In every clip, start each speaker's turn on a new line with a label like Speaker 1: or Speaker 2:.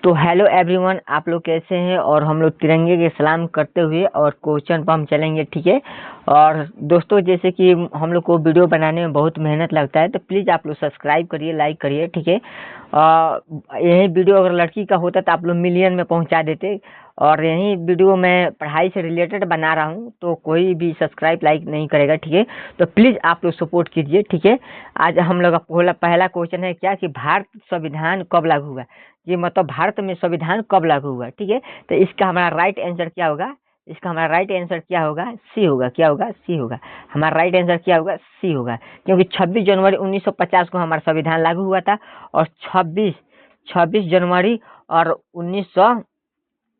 Speaker 1: तो hello everyone, आप लोग कैसे हैं। और हम लोग तिरंगे के सलाम करते हुए और क्वेश्चन पर हम चलेंगे, ठीक है। और दोस्तों, जैसे कि हम लोग को वीडियो बनाने में बहुत मेहनत लगता है, तो प्लीज़ आप लोग सब्सक्राइब करिए, लाइक करिए, ठीक है। यही वीडियो अगर लड़की का होता तो आप लोग मिलियन में पहुंचा देते। और यही वीडियो मैं पढ़ाई से रिलेटेड बना रहा हूं, तो कोई भी सब्सक्राइब लाइक नहीं करेगा, ठीक है। तो प्लीज़ आप लोग सपोर्ट कीजिए, ठीक है। आज हम लोग का पहला क्वेश्चन है क्या कि भारत संविधान कब लागू हुआ। ये मतलब भारत में संविधान कब लागू हुआ, ठीक है। तो इसका हमारा राइट आंसर क्या होगा? इसका हमारा राइट आंसर क्या होगा? सी होगा। क्या होगा? सी होगा। हमारा राइट आंसर क्या होगा? सी होगा। क्योंकि 26 जनवरी 1950 को हमारा संविधान लागू हुआ था। और 26 जनवरी और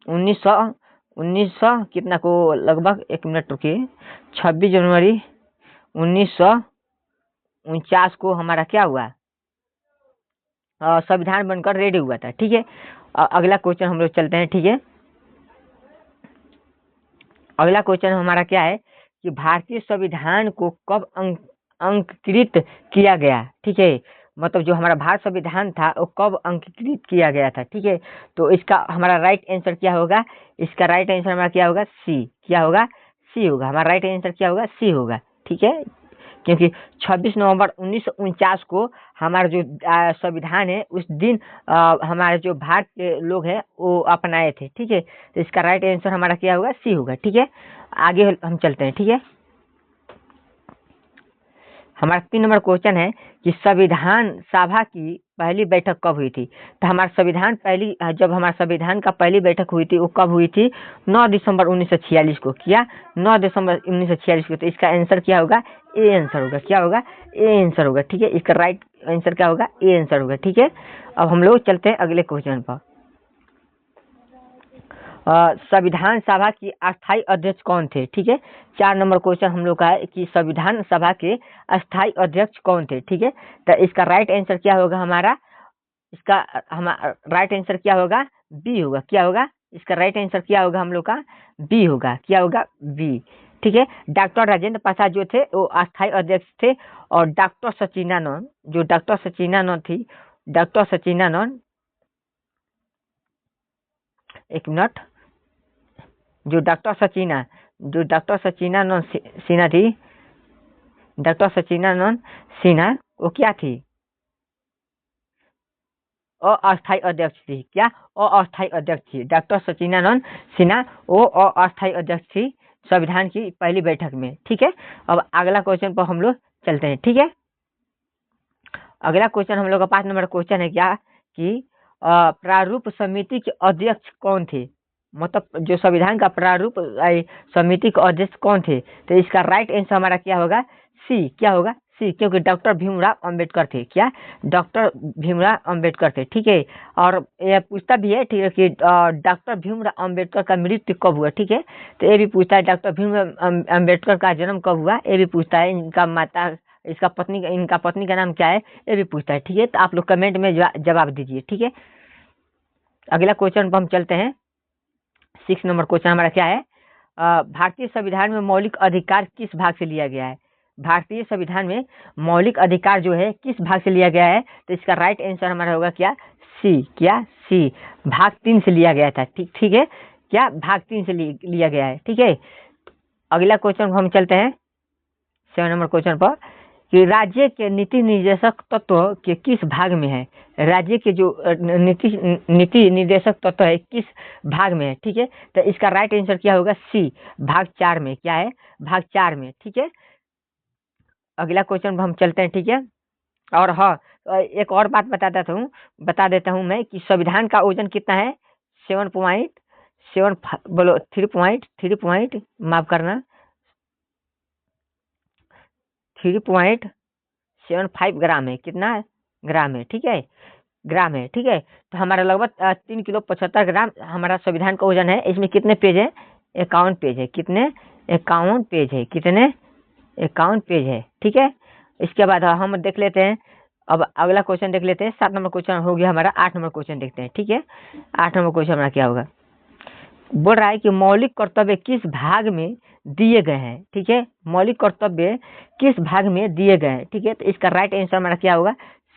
Speaker 1: 1900 कितना को लगभग, एक मिनट रुकिए, 26 जनवरी 1949 को हमारा क्या हुआ? संविधान बनकर रेडी हुआ था, ठीक है। अगला क्वेश्चन हम लोग चलते हैं, ठीक है। अगला क्वेश्चन हमारा क्या है कि भारतीय संविधान को कब अंकित किया गया, ठीक है। मतलब जो हमारा भारत संविधान था वो कब अंकित किया गया था, ठीक है। तो इसका हमारा राइट आंसर क्या होगा? इसका राइट आंसर हमारा क्या होगा? सी। क्या होगा? सी होगा। हमारा राइट आंसर क्या होगा? सी होगा, ठीक है। क्योंकि 26 नवंबर 1949 को हमारा जो संविधान है, उस दिन हमारे जो भारत के लोग हैं वो अपनाए थे, ठीक है। तो इसका राइट आंसर हमारा क्या होगा? सी होगा, ठीक है। आगे हम चलते हैं, ठीक है। हमारा 3 नंबर क्वेश्चन है कि संविधान सभा की पहली बैठक कब हुई थी। तो हमारा जब हमारा संविधान का पहली बैठक हुई थी वो कब हुई थी? 9 दिसंबर 1946 को। किया 9 दिसंबर 1946 को। तो इसका आंसर क्या होगा? ए आंसर होगा। क्या होगा? ए आंसर होगा, ठीक है। इसका राइट आंसर क्या होगा? ए आंसर होगा, ठीक है। अब हम लोग चलते हैं अगले क्वेश्चन पर। संविधान सभा की अस्थायी अध्यक्ष कौन थे, ठीक है। 4 नंबर क्वेश्चन हम लोग का है कि संविधान सभा के अस्थायी अध्यक्ष कौन थे, ठीक है। तो इसका राइट आंसर क्या होगा हमारा? इसका हमारा राइट आंसर क्या होगा? बी होगा। क्या होगा? इसका राइट आंसर क्या होगा हम लोग का? बी होगा। क्या होगा? बी, ठीक है। डॉक्टर राजेंद्र प्रसाद जो थे वो अस्थायी अध्यक्ष थे। और डॉक्टर सचिदानंद, जो डॉक्टर सचिदानंद थी, डॉक्टर सचिदानंद, एक मिनट, जो डॉक्टर सचिदानंद सिन्हा थी, डॉक्टर सचिदानंद सिन्हा, वो क्या थी? अस्थायी अध्यक्ष थी। क्या? अस्थायी अध्यक्ष थी। डॉक्टर सचिदानंद सिन्हा वो अस्थायी अध्यक्ष थी संविधान की पहली बैठक में, ठीक है। अब अगला क्वेश्चन पर हम लोग चलते हैं, ठीक है। अगला क्वेश्चन हम लोग का 5 नंबर क्वेश्चन है क्या कि प्रारूप समिति के अध्यक्ष कौन थे। मतलब जो संविधान का प्रारूप समिति के अध्यक्ष कौन थे। तो इसका राइट आंसर हमारा क्या होगा? सी। क्या होगा? सी। क्योंकि डॉक्टर भीमराव अंबेडकर थे। क्या? डॉक्टर भीमराव अंबेडकर थे, ठीक है। और यह पूछता भी है, ठीक है, कि डॉक्टर भीमराव अंबेडकर का मृत्यु कब हुआ, ठीक है। तो ये भी पूछता है डॉक्टर भीमराव अंबेडकर का जन्म कब हुआ, ये भी पूछता है। इनका पत्नी का नाम क्या है, ये भी पूछता है, ठीक है। तो आप लोग कमेंट में जवाब दीजिए, ठीक है। अगला क्वेश्चन पर हम चलते हैं। 6 नंबर क्वेश्चन हमारा क्या है? भारतीय संविधान में मौलिक अधिकार किस भाग से लिया गया है। भारतीय संविधान में मौलिक अधिकार जो है किस भाग से लिया गया है। तो इसका राइट आंसर हमारा होगा क्या? सी। क्या? सी। भाग 3 से लिया गया था, ठीक है। क्या? भाग 3 से लिया गया है, ठीक है। अगला क्वेश्चन हम चलते हैं 7 नंबर क्वेश्चन पर कि राज्य के नीति निर्देशक तत्व के किस भाग में है। राज्य के जो नीति निर्देशक तत्व है किस भाग में है, ठीक है। तो इसका राइट आंसर क्या होगा? सी। भाग 4 में। क्या है? भाग 4 में, ठीक है। अगला क्वेश्चन हम चलते हैं, ठीक है। और हाँ, एक और बात बता देता हूँ मैं कि संविधान का वजन कितना है? 7.7 बोलो 3 माफ करना, 3.75 ग्राम है। कितना है? ग्राम है, ठीक है। ग्राम है, ठीक है। तो हमारा लगभग 3 किलो 75 ग्राम हमारा संविधान का वजन है। इसमें कितने पेज है? 51 पेज है। कितने? 51 पेज है। कितने? 51 पेज है, ठीक है। इसके बाद हम देख लेते हैं, अब अगला क्वेश्चन देख लेते हैं। 7 नंबर क्वेश्चन हो गया हमारा। 8 नंबर क्वेश्चन देखते हैं, ठीक है। 8 नंबर क्वेश्चन हमारा क्या होगा? बोल रहा है कि मौलिक कर्तव्य किस भाग में दिए गए हैं, ठीक है। मौलिक कर्तव्य किस भाग में दिए गए हैं, ठीक है। तो इसका राइट आंसर हमारा क्या होगा?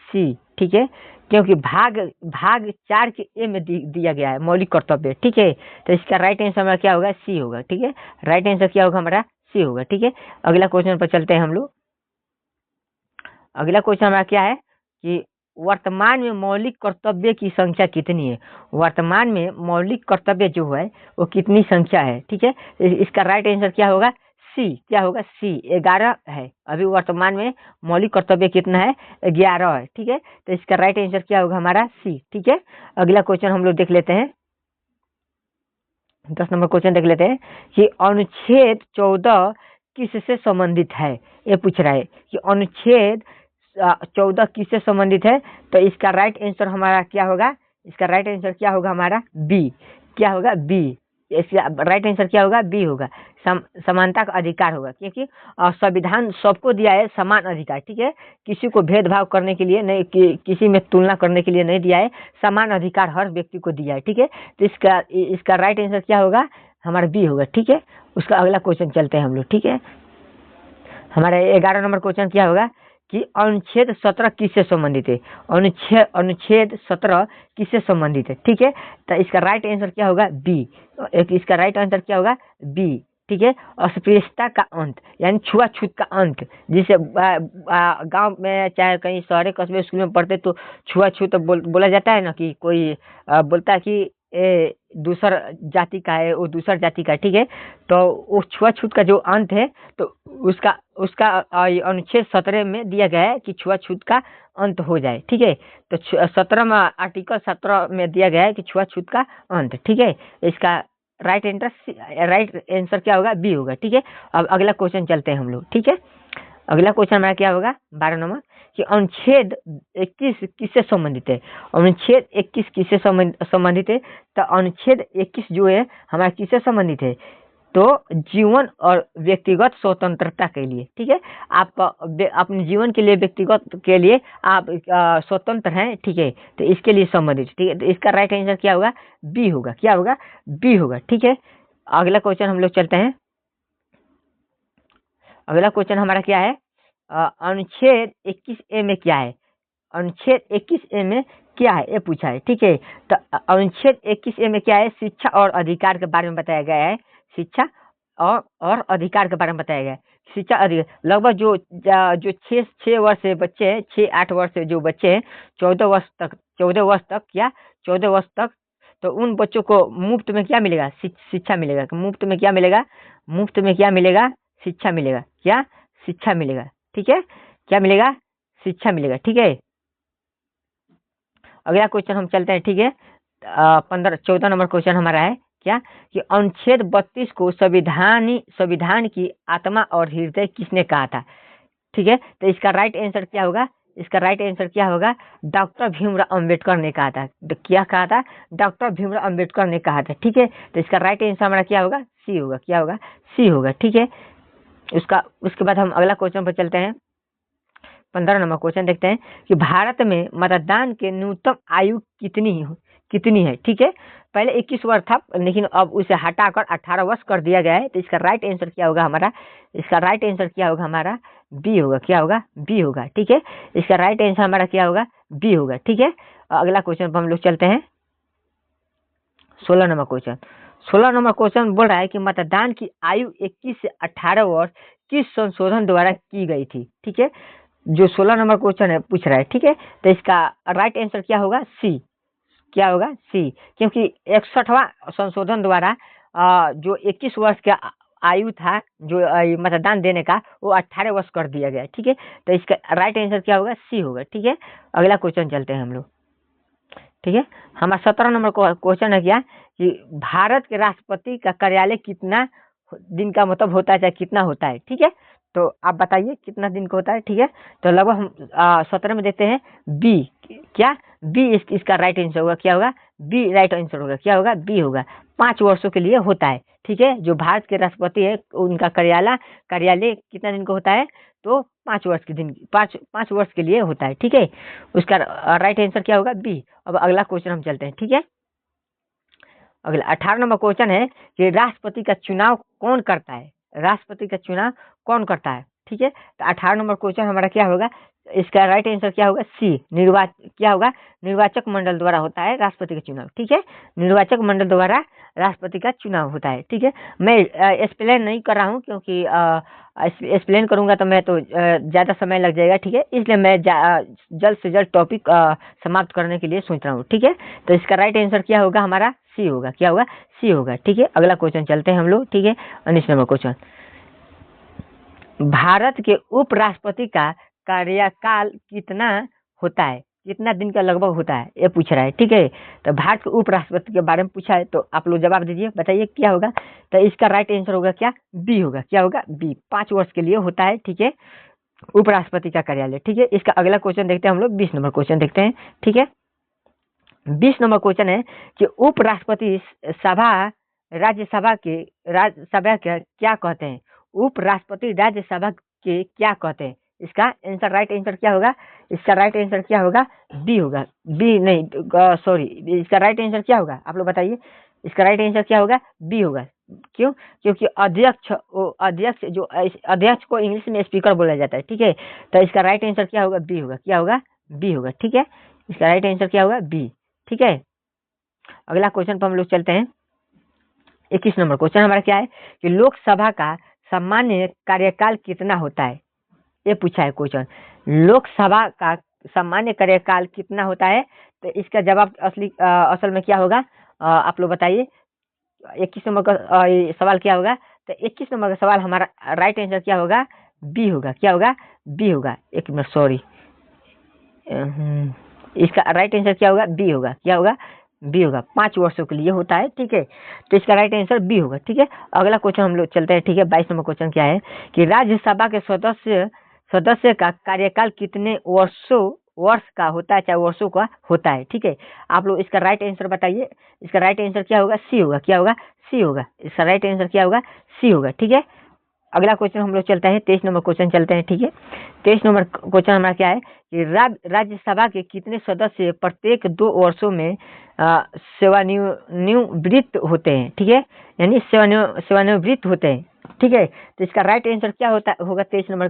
Speaker 1: सी, ठीक है। क्योंकि भाग 4 के ए में दिया गया है मौलिक कर्तव्य, ठीक है। तो इसका राइट आंसर हमारा क्या होगा, सी होगा, ठीक है। राइट आंसर क्या होगा हमारा, सी होगा, ठीक है। अगला क्वेश्चन पर चलते हैं हम लोग। अगला क्वेश्चन हमारा क्या है कि वर्तमान में मौलिक कर्तव्य की संख्या कितनी है। वर्तमान में मौलिक कर्तव्य जो है वो कितनी संख्या है, ठीक है। इसका राइट आंसर क्या होगा, सी, क्या होगा, सी, 11 है। अभी वर्तमान में मौलिक कर्तव्य कितना है, 11 है, ठीक है। तो इसका राइट आंसर क्या होगा हमारा, सी, ठीक है। अगला क्वेश्चन हम लोग देख लेते हैं, 10 नंबर क्वेश्चन देख लेते हैं कि अनुच्छेद 14 किससे संबंधित है। ये पूछ रहा है कि अनुच्छेद 14 किससे संबंधित है। तो इसका राइट आंसर हमारा क्या होगा, इसका राइट आंसर क्या होगा हमारा, बी, क्या होगा, बी। इसका राइट आंसर क्या होगा, बी होगा। समानता का अधिकार होगा, क्योंकि संविधान सबको दिया है समान अधिकार, ठीक है। किसी को भेदभाव करने के लिए नहीं, किसी में तुलना करने के लिए नहीं दिया है, समान अधिकार हर व्यक्ति को दिया है, ठीक है। तो इसका राइट आंसर क्या होगा हमारा, बी होगा, ठीक है। उसका अगला क्वेश्चन चलते हैं हम लोग, ठीक है। हमारा 11 नंबर क्वेश्चन क्या होगा कि अनुच्छेद 17 किससे संबंधित है। अनुच्छेद 17 किससे संबंधित है, ठीक है। तो इसका राइट आंसर क्या होगा, बी। इसका राइट आंसर क्या होगा, बी, ठीक है। अस्पृश्यता का अंत, यानी छुआछूत का अंत, जिसे गांव में चाहे कहीं शहर कस्बे स्कूल में पढ़ते तो छुआछूत बोला जाता है ना, कि कोई बोलता है कि दूसर जाति का है, वो दूसर जाति का है, ठीक है। तो वो छुआछूत का जो अंत है, तो उसका अनुच्छेद 17 में दिया गया है कि छुआछूत का अंत हो जाए, ठीक है। तो 17 में, आर्टिकल 17 में दिया गया है कि छुआछूत का अंत, ठीक है। इसका राइट आंसर क्या होगा, बी होगा, ठीक है। अब अगला क्वेश्चन चलते हैं हम लोग, ठीक है। अगला क्वेश्चन हमारा क्या होगा 12 नंबर कि अनुच्छेद 21 किससे संबंधित है। अनुच्छेद 21 किससे संबंधित है। तो अनुच्छेद 21 जो है हमारा किससे संबंधित है, तो जीवन और व्यक्तिगत स्वतंत्रता के लिए, ठीक है। आप अपने जीवन के लिए, व्यक्तिगत के लिए आप स्वतंत्र हैं, ठीक है। तो इसके लिए संबंधित, ठीक है। तो इसका राइट आंसर क्या होगा, बी होगा, क्या होगा, बी होगा, ठीक है। अगला क्वेश्चन हम लोग चलते हैं। अगला क्वेश्चन हमारा क्या है, अनुच्छेद 21A में क्या है। अनुच्छेद 21A में क्या है ये पूछा है, ठीक है। तो अनुच्छेद 21A में क्या है, शिक्षा और अधिकार के बारे में बताया गया है। शिक्षा और अधिकार के बारे में बताया गया है। शिक्षा अधिकार लगभग जो 6 वर्ष से बच्चे हैं, 6-8 वर्ष से जो बच्चे हैं, 14 वर्ष तक 14 वर्ष तक, तो उन बच्चों को मुफ्त में क्या मिलेगा, शिक्षा मिलेगा। मुफ्त में क्या मिलेगा, मुफ्त में क्या मिलेगा, शिक्षा मिलेगा, क्या, शिक्षा मिलेगा, ठीक है। क्या मिलेगा, शिक्षा मिलेगा, ठीक है। अगला क्वेश्चन हम चलते हैं, ठीक है। 14 नंबर क्वेश्चन हमारा है क्या कि अनुच्छेद 32 को संविधान की आत्मा और हृदय किसने कहा था, ठीक है। तो इसका राइट आंसर क्या होगा, इसका राइट आंसर क्या होगा, डॉक्टर भीमराव अंबेडकर ने कहा था। क्या कहा था, डॉक्टर भीमराव अंबेडकर ने कहा था, ठीक है। तो इसका राइट आंसर हमारा क्या होगा, सी होगा, क्या होगा, सी होगा, ठीक है। उसके बाद हम अगला क्वेश्चन पर चलते हैं। 15 नंबर क्वेश्चन देखते हैं कि भारत में मतदान के न्यूनतम आयु कितनी है, ठीक है। पहले 21 वर्ष था, लेकिन अब उसे हटाकर 18 वर्ष कर दिया गया है। तो इसका राइट आंसर क्या होगा हमारा, इसका राइट आंसर क्या होगा हमारा, बी होगा, क्या होगा, बी होगा, ठीक है। इसका राइट आंसर हमारा क्या होगा, बी होगा, ठीक है। अगला क्वेश्चन पर हम लोग चलते हैं। 16 नंबर क्वेश्चन 16 नंबर क्वेश्चन बोल रहा है कि मतदान की आयु 21 से 18 वर्ष किस संशोधन द्वारा की गई थी, ठीक है। जो 16 नंबर क्वेश्चन है पूछ रहा है, ठीक है। तो इसका राइट आंसर क्या होगा, सी, क्या होगा, सी। क्योंकि 61वां संशोधन द्वारा जो 21 वर्ष का आयु था जो मतदान देने का, वो 18 वर्ष कर दिया गया, ठीक है। तो इसका राइट आंसर क्या होगा, सी होगा, ठीक है। अगला क्वेश्चन चलते हैं हम लोग, ठीक है। हमारा 17 नंबर क्वेश्चन है क्या कि भारत के राष्ट्रपति का कार्यालय कितना दिन का मतलब होता है, चाहे कितना होता है, ठीक है। तो आप बताइए कितना दिन का होता है, ठीक है। तो लगभग हम 17 में देते हैं बी, क्या, बी इसका राइट आंसर होगा, क्या होगा, बी राइट आंसर होगा, क्या होगा, बी होगा। 5 वर्षों के लिए होता है, ठीक है। जो भारत के राष्ट्रपति है उनका कार्यालय कितना दिन का होता है, तो 5 वर्ष के लिए होता है, ठीक है। उसका राइट आंसर क्या होगा, बी। अब अगला क्वेश्चन हम चलते हैं, ठीक है। अगला 18 नंबर क्वेश्चन है कि राष्ट्रपति का चुनाव कौन करता है, राष्ट्रपति का चुनाव कौन करता है, ठीक है। तो 18 नंबर क्वेश्चन हमारा क्या होगा, इसका राइट आंसर क्या होगा? सी। क्या होगा? निर्वाचक मंडल द्वारा होता है राष्ट्रपति का चुनाव। ठीक है, निर्वाचक मंडल द्वारा राष्ट्रपति का चुनाव होता है। ठीक है, मैं एक्सप्लेन नहीं कर रहा हूँ क्योंकि एक्सप्लेन करूंगा तो मैं तो ज़्यादा समय लग जाएगा। ठीक है, इसलिए मैं जल्द से जल्द टॉपिक समाप्त करने के लिए सोच रहा हूँ। ठीक है, तो इसका राइट आंसर क्या होगा? हमारा सी होगा। क्या होगा? सी होगा। ठीक है, अगला क्वेश्चन चलते हैं हम लोग। ठीक है, 19 नंबर क्वेश्चन, भारत के उपराष्ट्रपति का कार्यकाल कितना होता है? कितना दिन का लगभग होता है, ये पूछ रहा है। ठीक है, तो भारत के उपराष्ट्रपति के बारे में पूछा है, तो आप लोग जवाब दीजिए, बताइए क्या होगा। तो इसका राइट आंसर होगा क्या? बी होगा। क्या होगा? बी। 5 वर्ष के लिए होता है। ठीक है, उपराष्ट्रपति का कार्यालय। ठीक है, इसका अगला क्वेश्चन देखते हैं हम लोग। 20 नंबर क्वेश्चन देखते हैं। ठीक है, 20 नंबर क्वेश्चन है कि उपराष्ट्रपति सभा राज्यसभा के क्या कहते हैं? उपराष्ट्रपति राज्यसभा के क्या कहते हैं? इसका आंसर, राइट आंसर क्या होगा? इसका राइट आंसर क्या होगा? बी होगा। बी नहीं, सॉरी, इसका राइट आंसर क्या होगा? आप लोग बताइए, इसका राइट आंसर क्या होगा? बी होगा। क्यों? क्योंकि अध्यक्ष को इंग्लिश में स्पीकर बोला जाता है। ठीक है, तो इसका राइट आंसर क्या होगा? बी होगा। क्या होगा? बी होगा। ठीक है, इसका राइट आंसर क्या होगा? बी। ठीक है, अगला क्वेश्चन पर हम लोग चलते हैं। 21 नंबर क्वेश्चन हमारा क्या है कि लोकसभा का सामान्य कार्यकाल कितना होता है? ये पूछा है क्वेश्चन, लोकसभा का सामान्य कार्यकाल कितना होता है? तो इसका जवाब असल में क्या होगा? आप लोग बताइए। 21 नंबर का सवाल क्या होगा? तो 21 नंबर का सवाल हमारा राइट आंसर क्या होगा? बी होगा। क्या होगा? बी होगा। एक मिनट, सॉरी, इसका राइट आंसर क्या होगा? बी होगा। क्या होगा? बी होगा। 5 वर्षों के लिए होता है। ठीक है, तो इसका राइट आंसर बी होगा। ठीक है, अगला क्वेश्चन हम लोग चलते हैं। ठीक है, 22 नंबर क्वेश्चन क्या है कि राज्यसभा के सदस्य का कार्यकाल कितने वर्ष का होता है, चाहे वर्षों का होता है? ठीक है, आप लोग इसका राइट आंसर बताइए। इसका राइट आंसर क्या होगा? सी होगा। क्या होगा? सी होगा। इसका राइट आंसर क्या होगा? सी होगा। ठीक है, अगला क्वेश्चन हम लोग चलते हैं। 23 नंबर क्वेश्चन चलते हैं। ठीक है, 23 नंबर क्वेश्चन हमारा क्या है कि राज्यसभा के कितने सदस्य प्रत्येक 2 वर्षों में सेवानिवृत्त होते हैं? ठीक है, यानी सेवानिवृत्त होते हैं। ठीक है, तो इसका राइट आंसर क्या होगा? 23 नंबर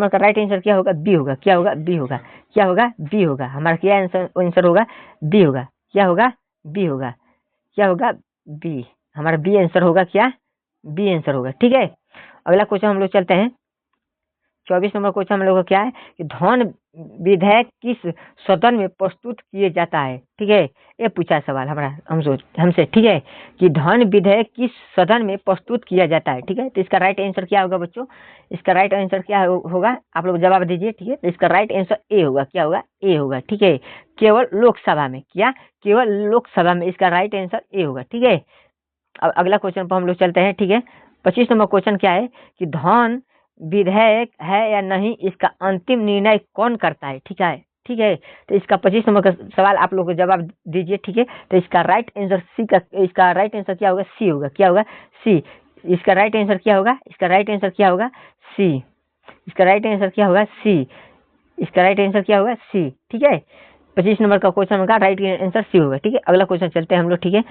Speaker 1: का राइट आंसर क्या होगा? बी होगा। क्या होगा? बी होगा। क्या होगा? बी होगा। हमारा क्या आंसर होगा? बी होगा। क्या होगा? बी होगा। क्या होगा? बी। हमारा बी आंसर होगा। क्या? बी आंसर होगा। ठीक है, अगला क्वेश्चन हम लोग चलते हैं। 24 नंबर क्वेश्चन हम लोग का क्या है कि धन विधेयक किस सदन में प्रस्तुत किए जाता है? ठीक है, ये पूछा है सवाल हमसे। ठीक है, कि धन विधेयक किस सदन में प्रस्तुत किया जाता है? ठीक है, तो इसका राइट आंसर क्या होगा बच्चों? इसका राइट आंसर क्या होगा? आप लोग जवाब दीजिए। ठीक है, तो इसका राइट आंसर ए होगा। क्या होगा? ए होगा। ठीक है, केवल लोकसभा में। क्या? केवल लोकसभा में इसका राइट आंसर ए होगा। ठीक है, अब अगला क्वेश्चन पर हम लोग चलते हैं। ठीक है, 25 नंबर क्वेश्चन क्या है कि धन विधेयक है या नहीं, इसका अंतिम निर्णय कौन करता है? ठीक है, तो इसका 25 नंबर का सवाल आप लोग को जवाब दीजिए। ठीक है, तो इसका राइट आंसर इसका राइट आंसर क्या होगा? सी होगा। क्या होगा? सी। इसका राइट आंसर क्या होगा? इसका राइट आंसर क्या होगा? सी। इसका राइट आंसर क्या होगा? सी। इसका राइट आंसर क्या होगा? सी। ठीक है, 25 नंबर का क्वेश्चन का राइट आंसर सी होगा। ठीक है, अगला क्वेश्चन चलते हैं हम लोग। ठीक है,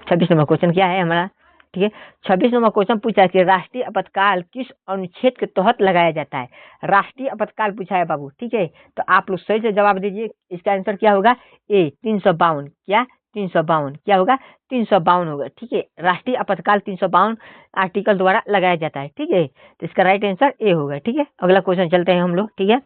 Speaker 1: 26 नंबर क्वेश्चन क्या है हमारा? ठीक है, 26 नंबर क्वेश्चन पूछा है कि राष्ट्रीय आपातकाल किस अनुच्छेद के तहत लगाया जाता है? राष्ट्रीय आपातकाल पूछा है बाबू। ठीक है, तो आप लोग सही से जवाब दीजिए। इसका आंसर क्या होगा? ए, 352। क्या? 352। क्या होगा? 352 होगा। ठीक है, राष्ट्रीय आपातकाल 352 आर्टिकल द्वारा लगाया जाता है। ठीक है, तो इसका राइट आंसर ए होगा। ठीक है, अगला क्वेश्चन चलते हैं हम लोग। ठीक है,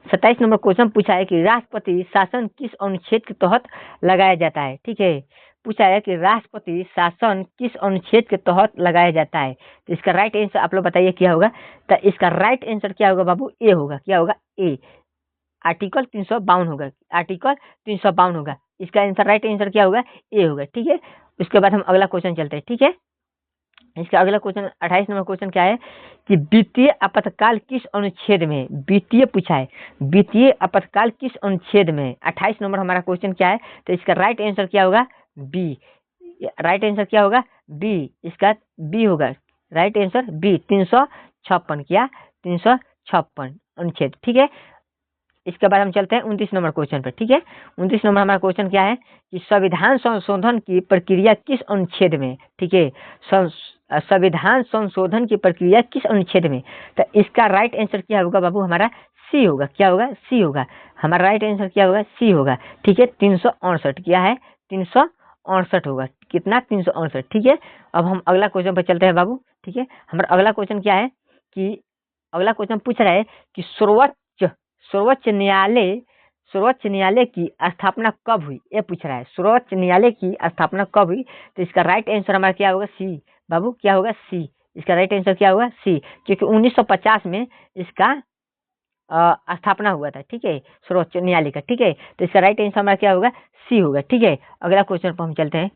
Speaker 1: 27 नंबर क्वेश्चन पूछा है कि राष्ट्रपति शासन किस अनुच्छेद के तहत लगाया जाता है? ठीक है, पूछा है कि राष्ट्रपति शासन किस अनुच्छेद के तहत लगाया जाता है? तो इसका राइट आंसर आप लोग बताइए क्या होगा? तो इसका राइट आंसर क्या होगा बाबू? ए होगा। क्या होगा? ए। आर्टिकल 352 होगा। आर्टिकल 352 होगा। इसका आंसर राइट आंसर क्या होगा? ए होगा। ठीक है, उसके बाद हम अगला क्वेश्चन चलते हैं। ठीक है, इसका अगला क्वेश्चन 28 नंबर क्वेश्चन क्या है कि वित्तीय आपातकाल किस अनुच्छेद में? वित्तीय पूछा है, वित्तीय आपातकाल किस अनुच्छेद में? 28 नंबर हमारा क्वेश्चन क्या है? तो इसका राइट आंसर क्या होगा? बी। राइट आंसर क्या होगा? बी। इसका बी होगा। Right answer B, 356। क्या? 356 अनुच्छेद। ठीक है, इसके बाद हम चलते हैं 29 नंबर क्वेश्चन पर। ठीक है, 29 नंबर हमारा क्वेश्चन क्या है कि संविधान संशोधन की प्रक्रिया किस अनुच्छेद में? ठीक है, संविधान संशोधन की प्रक्रिया किस अनुच्छेद में? तो इसका राइट आंसर क्या होगा बाबू? हमारा सी होगा। क्या होगा? सी होगा। हमारा राइट आंसर क्या होगा? सी होगा। ठीक है, 368 क्या है? 368 होगा। कितना? 368। ठीक है, अब हम अगला क्वेश्चन पर चलते हैं बाबू। ठीक है, हमारा अगला क्वेश्चन क्या है कि अगला क्वेश्चन पूछ रहा है कि सर्वोच्च न्यायालय की स्थापना कब हुई? ये पूछ रहा है, सर्वोच्च न्यायालय की स्थापना कब हुई? तो इसका राइट आंसर हमारा क्या होगा? सी बाबू। क्या होगा? सी। इसका राइट आंसर क्या होगा? सी, क्योंकि 1950 में इसका स्थापना हुआ था। ठीक है, सर्वोच्च न्यायालय का। ठीक है, तो इसका राइट आंसर हमारा क्या होगा? सी होगा। ठीक है, अगला क्वेश्चन पर हम चलते हैं।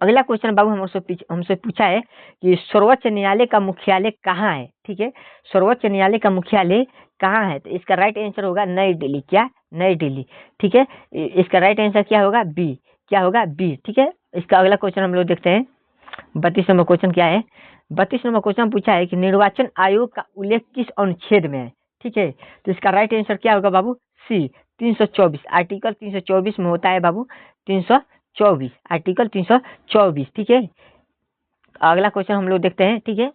Speaker 1: अगला क्वेश्चन बाबू हमसे पूछा है कि सर्वोच्च न्यायालय का मुख्यालय कहाँ है? ठीक है, सर्वोच्च न्यायालय का मुख्यालय कहाँ है? तो इसका राइट आंसर होगा नई दिल्ली। क्या? नई दिल्ली। ठीक है, इसका राइट आंसर क्या होगा? बी। क्या होगा? बी। ठीक है, इसका अगला क्वेश्चन हम लोग देखते हैं। 32 नंबर क्वेश्चन क्या है? 32 नंबर क्वेश्चन पूछा है कि निर्वाचन आयोग का उल्लेख किस अनुच्छेद में है? ठीक है, तो इसका राइट आंसर क्या होगा बाबू? सी, 324। आर्टिकल 324 में होता है बाबू, 324, आर्टिकल 324। ठीक है, अगला क्वेश्चन हम लोग देखते हैं। ठीक है,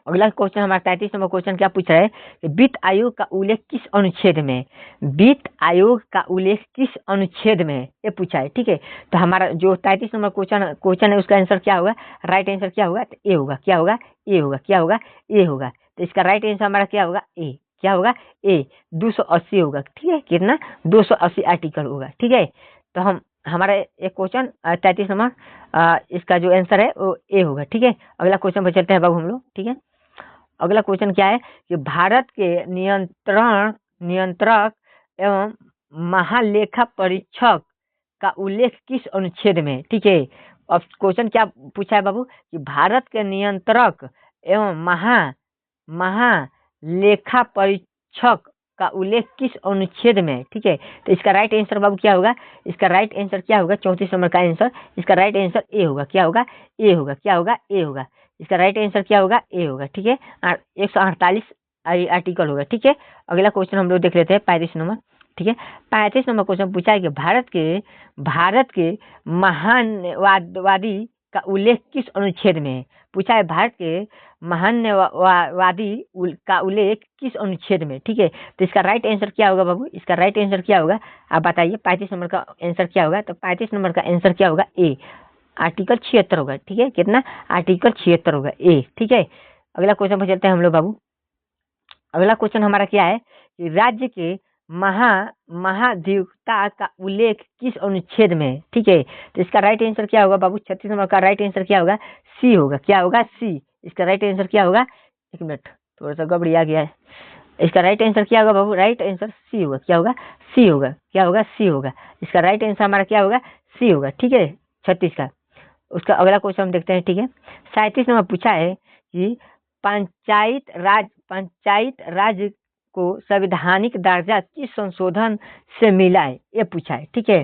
Speaker 1: अगला क्वेश्चन हमारा 33 नंबर क्वेश्चन क्या पूछ रहा है कि वित्त आयोग का उल्लेख किस अनुच्छेद में है? वित्त आयोग का उल्लेख किस अनुच्छेद में है? ये पूछा है। ठीक है, तो हमारा जो 33 नंबर क्वेश्चन है उसका आंसर क्या होगा? राइट आंसर क्या होगा? तो ए होगा। क्या होगा? ए होगा। क्या होगा? ए होगा। तो इसका राइट आंसर हमारा क्या होगा? ए। क्या होगा? ए, 280 होगा। ठीक है, कितना? 280 आर्टिकल होगा। ठीक है, तो हम हमारा एक क्वेश्चन 33 नंबर इसका जो आंसर है वो ए होगा। ठीक है, अगला क्वेश्चन पर चलते हैं बाबू हम लोग। ठीक है, अगला क्वेश्चन क्या है कि भारत के नियंत्रक एवं महालेखा परीक्षक का उल्लेख किस अनुच्छेद में है? ठीक है, अब क्वेश्चन क्या पूछा है बाबू कि भारत के नियंत्रक एवं महालेखा परीक्षक का उल्लेख किस अनुच्छेद में है? ठीक है, तो इसका राइट आंसर बाबू क्या होगा? इसका राइट आंसर क्या होगा? 34 नंबर का आंसर, इसका राइट आंसर ए होगा। क्या होगा? ए होगा। क्या होगा? ए होगा। इसका राइट आंसर क्या होगा? ए होगा। ठीक है, 148 आर्टिकल होगा। ठीक है, अगला क्वेश्चन हम लोग देख लेते हैं 35 नंबर। ठीक है, 35 नंबर क्वेश्चन पूछा है कि भारत के महानवादी का उल्लेख किस अनुच्छेद में है? पूछा है भारत के महानवादी का उल्लेख किस अनुच्छेद में? ठीक है, तो इसका राइट आंसर क्या होगा बाबू? इसका राइट आंसर क्या होगा? आप बताइए, 35 नंबर का आंसर क्या होगा? तो 35 नंबर का आंसर क्या होगा? ए, आर्टिकल 76 होगा। ठीक है, कितना? आर्टिकल 76 होगा, ए। ठीक है, अगला क्वेश्चन पर चलते हैं हम लोग बाबू। अगला क्वेश्चन हमारा क्या है कि राज्य के महाधिवक्ता का उल्लेख किस अनुच्छेद में है? ठीक है, तो इसका राइट आंसर क्या होगा बाबू? 36 नंबर का राइट आंसर क्या होगा? सी होगा। क्या होगा? सी। इसका राइट आंसर क्या होगा? एक मिनट, थोड़ा सा गड़बड़ी आ गया है। इसका राइट आंसर क्या होगा बाबू? राइट आंसर सी होगा। क्या होगा? सी होगा। क्या होगा? सी होगा। इसका राइट आंसर हमारा क्या होगा? सी होगा। ठीक है, 36 का। उसका अगला क्वेश्चन हम देखते हैं। ठीक है, 37 नंबर पूछा है कि पंचायत राज को संवैधानिक दर्जा किस संशोधन से मिला है? ये पूछा है। ठीक है,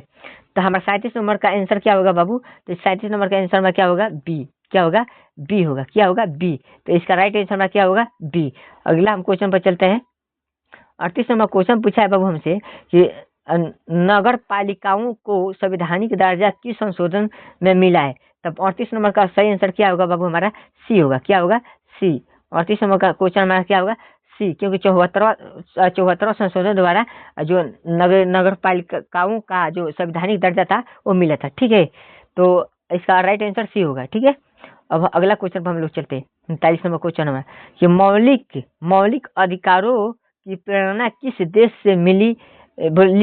Speaker 1: तो हमारा 37 नंबर का आंसर क्या होगा बाबू? तो 37 नंबर का आंसर में क्या होगा? बी। क्या होगा? बी होगा। क्या होगा? बी। तो इसका राइट आंसर में क्या होगा? बी। अगला हम क्वेश्चन पर चलते हैं। 38 नंबर क्वेश्चन पूछा है बाबू हमसे कि नगर पालिकाओं को संवैधानिक दर्जा किस संशोधन में मिला है? तब 38 नंबर का सही आंसर क्या होगा बाबू? हमारा सी होगा। क्या होगा? सी। 38 नंबर का क्वेश्चन हमारा क्या होगा? सी, क्योंकि 74वां संशोधन द्वारा जो नगर पालिकाओं का जो संवैधानिक दर्जा था वो मिला था। ठीक है, तो इसका राइट आंसर सी होगा। ठीक है, अब अगला क्वेश्चन पर हम लोग चलते हैं। 39 नंबर क्वेश्चन हमारा कि मौलिक अधिकारों की प्रेरणा किस देश से ली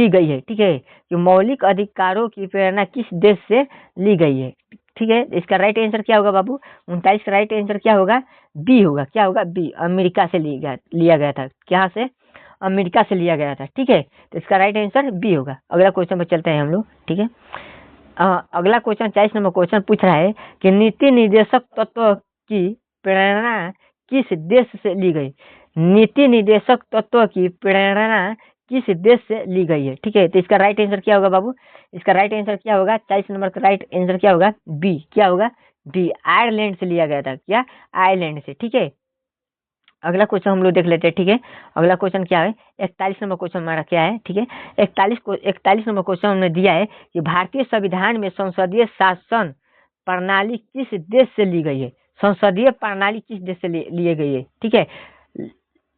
Speaker 1: गई है? ठीक है, कि मौलिक अधिकारों की प्रेरणा किस देश से ली गई है? ठीक है, इसका राइट आंसर क्या होगा बाबू? 39 का राइट आंसर क्या होगा? बी होगा। क्या होगा? बी, अमेरिका से लिया गया था। क्या से? अमेरिका से लिया गया था। ठीक है, तो इसका राइट आंसर बी होगा। अगला क्वेश्चन पर चलते हैं हम लोग। ठीक है, अगला क्वेश्चन 40 नंबर क्वेश्चन पूछ रहा है कि नीति निर्देशक तत्व की प्रेरणा किस देश से ली गई? नीति निर्देशक तत्व की प्रेरणा किस देश से ली गई है? ठीक है, तो इसका राइट आंसर क्या होगा बाबू? इसका राइट आंसर क्या होगा? 40 नंबर का राइट आंसर क्या होगा? बी। क्या होगा? बी, आयरलैंड से लिया गया था। क्या? आयरलैंड से। ठीक है, अगला क्वेश्चन हम लोग देख लेते हैं। ठीक है, अगला क्वेश्चन क्या है? 41 नंबर क्वेश्चन हमारा क्या है? ठीक है, 41 नंबर क्वेश्चन हमने दिया है कि भारतीय संविधान में संसदीय शासन प्रणाली किस देश से ली गई है? संसदीय प्रणाली किस देश से लिए गई है? ठीक है,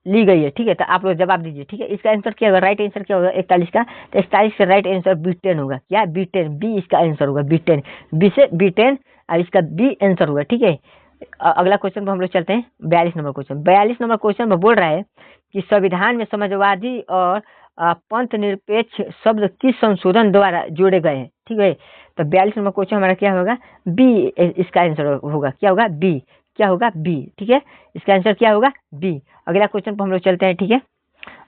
Speaker 1: ली गई है, ठीक है। तो आप लोग जवाब दीजिए, ठीक है। इसका आंसर क्या होगा, राइट आंसर क्या होगा 41 का, तो 41 का राइट आंसर B10 होगा। क्या B10, बी इसका आंसर होगा B10, बी से B10 और इसका बी आंसर होगा, ठीक है। अगला क्वेश्चन पर हम लोग चलते हैं 42 नंबर क्वेश्चन। 42 नंबर क्वेश्चन में बोल रहा है कि संविधान में समाजवादी और पंथ निरपेक्ष शब्द किस संशोधन द्वारा जोड़े गए हैं, ठीक है। तो 42 नंबर क्वेश्चन हमारा क्या होगा, बी इसका आंसर होगा। क्या होगा, बी, क्या होगा, बी, ठीक है। इसका आंसर क्या होगा, बी। अगला क्वेश्चन पर हम लोग चलते हैं, ठीक है।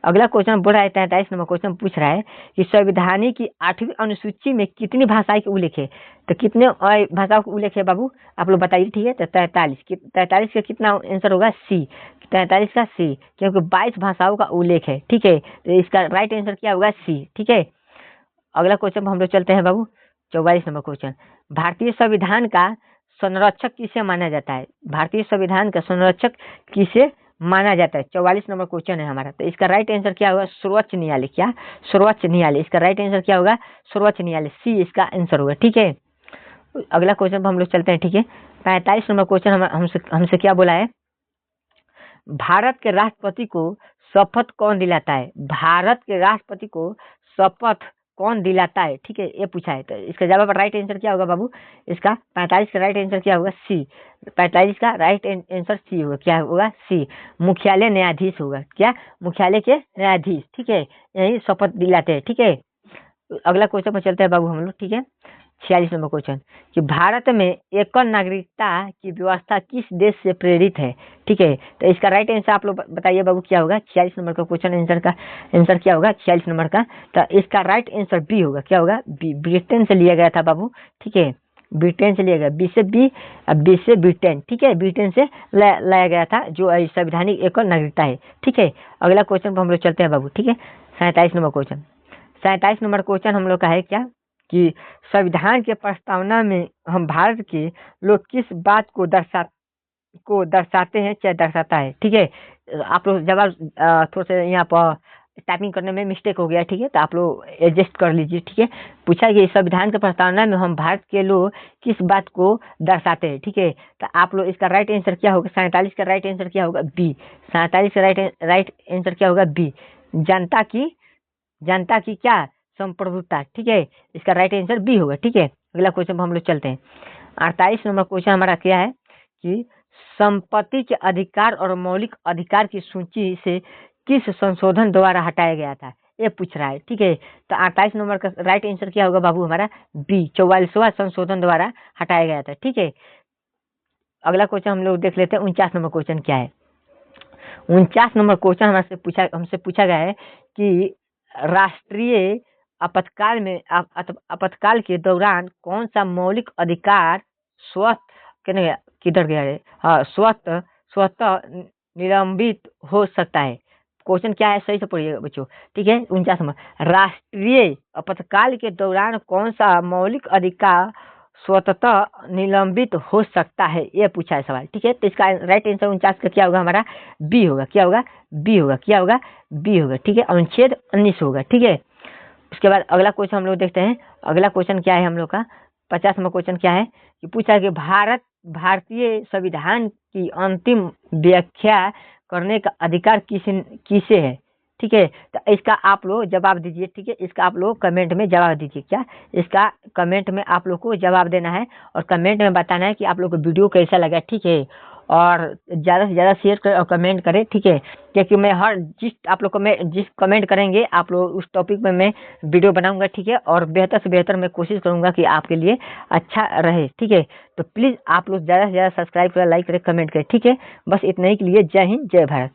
Speaker 1: अगला क्वेश्चन बोल रहा है 43 नंबर क्वेश्चन पूछ रहा है कि संविधान की 8वीं अनुसूची में कितनी भाषाएं का उल्लेख है। तो कितने भाषाओं का उल्लेख है बाबू, आप लोग बताइए, ठीक है। तो 43 का कितना आंसर होगा, सी, 43 का सी, क्योंकि 22 भाषाओं का उल्लेख है, ठीक है। तो इसका राइट आंसर क्या होगा, सी, ठीक है। अगला क्वेश्चन पर हम लोग चलते हैं बाबू 44 नंबर क्वेश्चन। भारतीय संविधान का संरक्षक किसे माना जाता है, भारतीय संविधान का संरक्षक किसे माना जाता है, 44 नंबर क्वेश्चन है हमारा। तो इसका राइट आंसर क्या होगा, सर्वोच्च न्यायालय। क्या, सर्वोच्च न्यायालय। इसका राइट आंसर क्या होगा, सर्वोच्च न्यायालय, सी इसका आंसर होगा, ठीक है। अगला क्वेश्चन पर हम लोग चलते हैं, ठीक है। 45 नंबर क्वेश्चन हमसे क्या बोला है, भारत के राष्ट्रपति को शपथ कौन दिलाता है, भारत के राष्ट्रपति को शपथ कौन दिलाता है, ठीक है, ये पूछा है। तो इसका जवाब राइट आंसर क्या होगा बाबू, इसका 45 का राइट आंसर क्या होगा, सी, 45 का राइट आंसर सी होगा। क्या होगा, सी, मुख्यालय न्यायाधीश होगा। क्या, मुख्यालय के न्यायाधीश, ठीक है, यही शपथ दिलाते हैं, ठीक है। अगला क्वेश्चन पर चलते हैं बाबू हम लोग, ठीक है। 46 नंबर क्वेश्चन कि भारत में एकल नागरिकता की व्यवस्था किस देश से प्रेरित है, ठीक है। तो इसका राइट आंसर आप लोग बताइए बाबू, क्या होगा, 46 नंबर का क्वेश्चन आंसर का आंसर क्या होगा, 46 नंबर का। तो इसका राइट आंसर बी होगा। क्या होगा, बी, ब्रिटेन से लिया गया था बाबू, ठीक है, ब्रिटेन से लिया गया, बी से बी, बी से ब्रिटेन, ठीक है, ब्रिटेन से लाया गया था, जो संवैधानिक एकल नागरिकता है, ठीक है। अगला क्वेश्चन पर हम लोग चलते हैं बाबू, ठीक है। 47 नंबर क्वेश्चन, 47 नंबर क्वेश्चन हम लोग का है क्या, कि संविधान के प्रस्तावना में हम भारत के लोग किस बात को दर्शाते हैं, चाहे दर्शाता है, ठीक है। आप लोग जवाब थोड़ा सा यहाँ पर टाइपिंग करने में मिस्टेक हो गया, ठीक है, तो आप लोग एडजस्ट कर लीजिए, ठीक है। पूछा कि संविधान के प्रस्तावना में हम भारत के लोग किस बात को दर्शाते हैं, ठीक है। तो आप लोग इसका राइट आंसर क्या होगा, 47 का राइट आंसर क्या होगा, बी, 47 का राइट आंसर क्या होगा, बी, जनता की क्या, संप्रभुता, ठीक है। इसका राइट आंसर बी होगा, ठीक है। अगला क्वेश्चन पर हम लोग चलते हैं। 48 नंबर क्वेश्चन हमारा क्या है कि संपत्ति के अधिकार और मौलिक अधिकार की सूची से किस संशोधन द्वारा हटाया गया था, ये पूछ रहा है, ठीक है। तो 48 नंबर का राइट आंसर क्या होगा बाबू हमारा, बी, 44वां संशोधन द्वारा हटाया गया था, ठीक है। अगला क्वेश्चन हम लोग देख लेते हैं 49 नंबर क्वेश्चन क्या है। 49 नंबर क्वेश्चन हमसे पूछा गया है कि राष्ट्रीय आपातकाल के दौरान कौन सा मौलिक अधिकार किधर गया है, हाँ, स्वतः निलंबित हो सकता है। क्वेश्चन क्या है, सही से पढ़िएगा बच्चों, ठीक है। 49 नंबर, राष्ट्रीय आपातकाल के दौरान कौन सा मौलिक अधिकार स्वतः निलंबित हो सकता है, ये पूछा है सवाल, ठीक है। तो इसका राइट आंसर 49 का क्या होगा हमारा, बी होगा। क्या होगा, बी होगा। क्या होगा, बी होगा, ठीक है। अनुच्छेद 19 होगा, ठीक है। उसके बाद अगला क्वेश्चन हम लोग देखते हैं। अगला क्वेश्चन क्या है हम लोग का, 50 नंबर क्वेश्चन क्या है कि पूछा है कि भारतीय संविधान की अंतिम व्याख्या करने का अधिकार किसे है, ठीक है। तो इसका आप लोग जवाब दीजिए, ठीक है। इसका आप लोग कमेंट में जवाब दीजिए। क्या, इसका कमेंट में आप लोग को जवाब देना है और कमेंट में बताना है कि आप लोग को वीडियो कैसा लगा, ठीक है। और ज़्यादा से ज़्यादा शेयर करें और कमेंट करें, ठीक है। क्योंकि मैं आप लोग को मैं जिस कमेंट करेंगे आप लोग उस टॉपिक में मैं वीडियो बनाऊंगा, ठीक है। और बेहतर से बेहतर मैं कोशिश करूंगा कि आपके लिए अच्छा रहे, ठीक है। तो प्लीज़ आप लोग ज़्यादा से ज़्यादा सब्सक्राइब करें, लाइक करें, कमेंट करें, ठीक है। बस इतना ही के लिए जय हिंद, जय भारत।